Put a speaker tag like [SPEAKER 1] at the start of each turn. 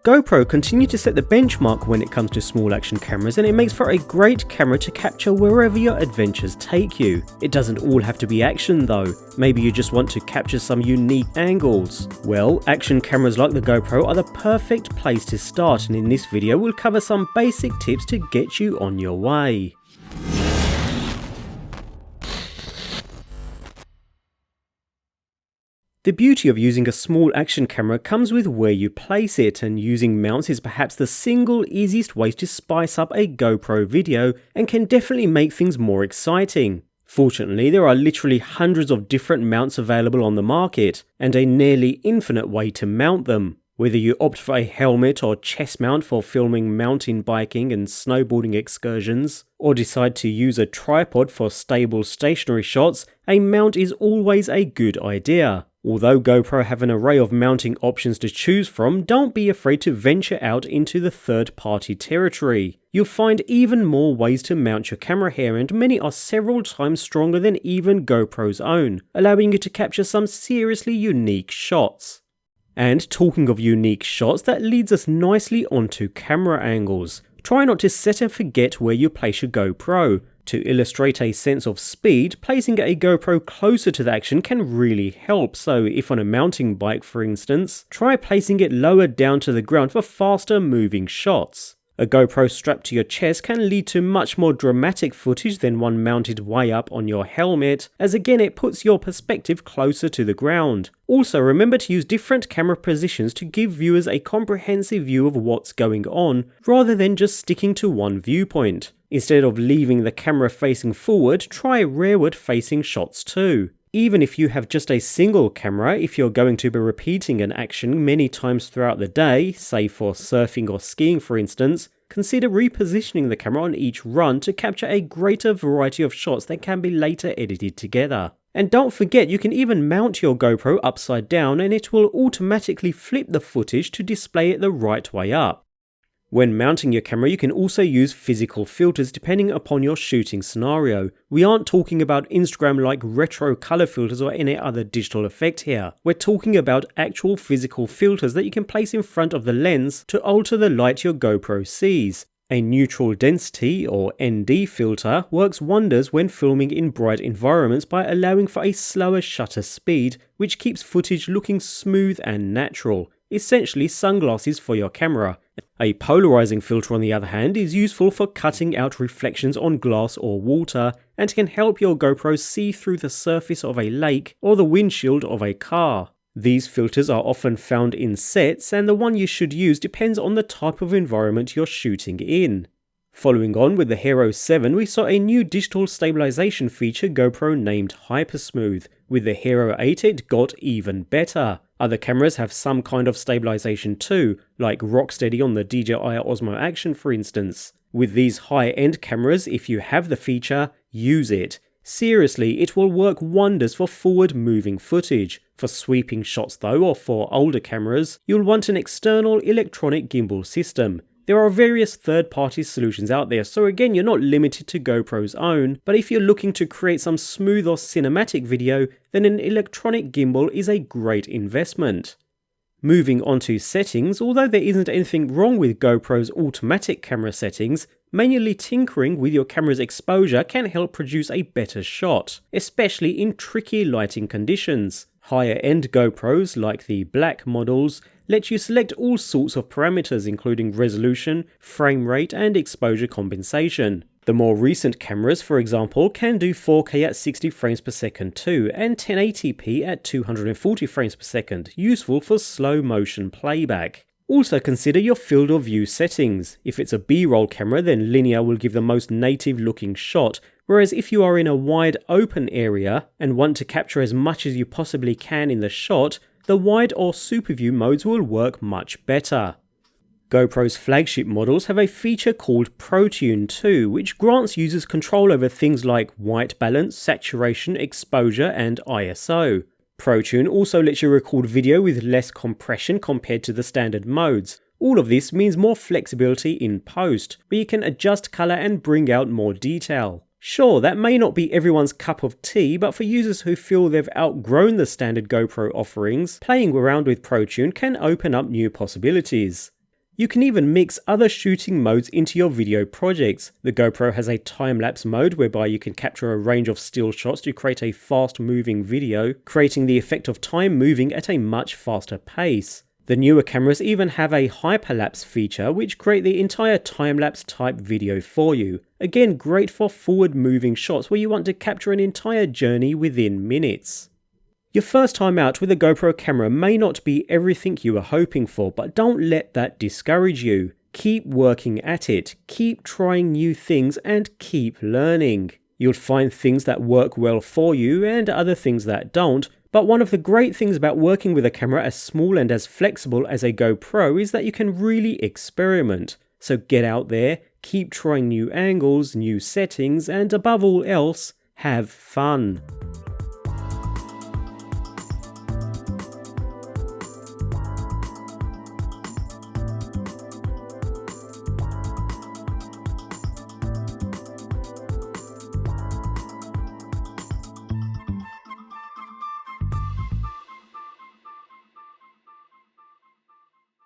[SPEAKER 1] GoPro continue to set the benchmark when it comes to small action cameras, and it makes for a great camera to capture wherever your adventures take you. It doesn't all have to be action though, maybe you just want to capture some unique angles. Well, action cameras like the GoPro are the perfect place to start, and in this video we'll cover some basic tips to get you on your way. The beauty of using a small action camera comes with where you place it, and using mounts is perhaps the single easiest way to spice up a GoPro video and can definitely make things more exciting. Fortunately, there are literally hundreds of different mounts available on the market, and a nearly infinite way to mount them. Whether you opt for a helmet or chest mount for filming mountain biking and snowboarding excursions, or decide to use a tripod for stable stationary shots, a mount is always a good idea. Although GoPro have an array of mounting options to choose from, don't be afraid to venture out into the third-party territory. You'll find even more ways to mount your camera here, and many are several times stronger than even GoPro's own, allowing you to capture some seriously unique shots. And talking of unique shots, that leads us nicely onto camera angles. Try not to set and forget where you place your GoPro. To illustrate a sense of speed, placing a GoPro closer to the action can really help, so if on a mountain bike for instance, try placing it lower down to the ground for faster moving shots. A GoPro strapped to your chest can lead to much more dramatic footage than one mounted way up on your helmet, as again it puts your perspective closer to the ground. Also, remember to use different camera positions to give viewers a comprehensive view of what's going on, rather than just sticking to one viewpoint. Instead of leaving the camera facing forward, try rearward facing shots too. Even if you have just a single camera, if you're going to be repeating an action many times throughout the day, say for surfing or skiing for instance, consider repositioning the camera on each run to capture a greater variety of shots that can be later edited together. And don't forget, you can even mount your GoPro upside down and it will automatically flip the footage to display it the right way up. When mounting your camera, you can also use physical filters depending upon your shooting scenario. We aren't talking about Instagram-like retro color filters or any other digital effect here. We're talking about actual physical filters that you can place in front of the lens to alter the light your GoPro sees. A neutral density or ND filter works wonders when filming in bright environments by allowing for a slower shutter speed, which keeps footage looking smooth and natural. Essentially sunglasses for your camera. A polarizing filter on the other hand is useful for cutting out reflections on glass or water, and can help your GoPro see through the surface of a lake or the windshield of a car. These filters are often found in sets, and the one you should use depends on the type of environment you're shooting in. Following on with the Hero 7, we saw a new digital stabilization feature GoPro named Hypersmooth. With the Hero 8 it got even better. Other cameras have some kind of stabilization too, like Rocksteady on the DJI Osmo Action for instance. With these high-end cameras, if you have the feature, use it. Seriously, it will work wonders for forward-moving footage. For sweeping shots though, or for older cameras, you'll want an external electronic gimbal system. There are various third-party solutions out there, so again you're not limited to GoPro's own, but if you're looking to create some smooth or cinematic video, then an electronic gimbal is a great investment. Moving on to settings, although there isn't anything wrong with GoPro's automatic camera settings, manually tinkering with your camera's exposure can help produce a better shot, especially in tricky lighting conditions. Higher-end GoPros, like the black models, let you select all sorts of parameters including resolution, frame rate and exposure compensation. The more recent cameras, for example, can do 4K at 60 frames per second too, and 1080p at 240 frames per second, useful for slow motion playback. Also consider your field of view settings. If it's a B-roll camera, then linear will give the most native looking shot, whereas if you are in a wide open area and want to capture as much as you possibly can in the shot, the wide or super view modes will work much better. GoPro's flagship models have a feature called Protune 2, which grants users control over things like white balance, saturation, exposure and ISO. Protune also lets you record video with less compression compared to the standard modes. All of this means more flexibility in post, where you can adjust colour and bring out more detail. Sure, that may not be everyone's cup of tea, but for users who feel they've outgrown the standard GoPro offerings, playing around with Protune can open up new possibilities. You can even mix other shooting modes into your video projects. The GoPro has a time-lapse mode whereby you can capture a range of still shots to create a fast-moving video, creating the effect of time moving at a much faster pace. The newer cameras even have a hyperlapse feature which create the entire time-lapse type video for you. Again, great for forward-moving shots where you want to capture an entire journey within minutes. Your first time out with a GoPro camera may not be everything you were hoping for, but don't let that discourage you. Keep working at it, keep trying new things, and keep learning. You'll find things that work well for you and other things that don't, but one of the great things about working with a camera as small and as flexible as a GoPro is that you can really experiment. So get out there, keep trying new angles, new settings, and above all else, have fun.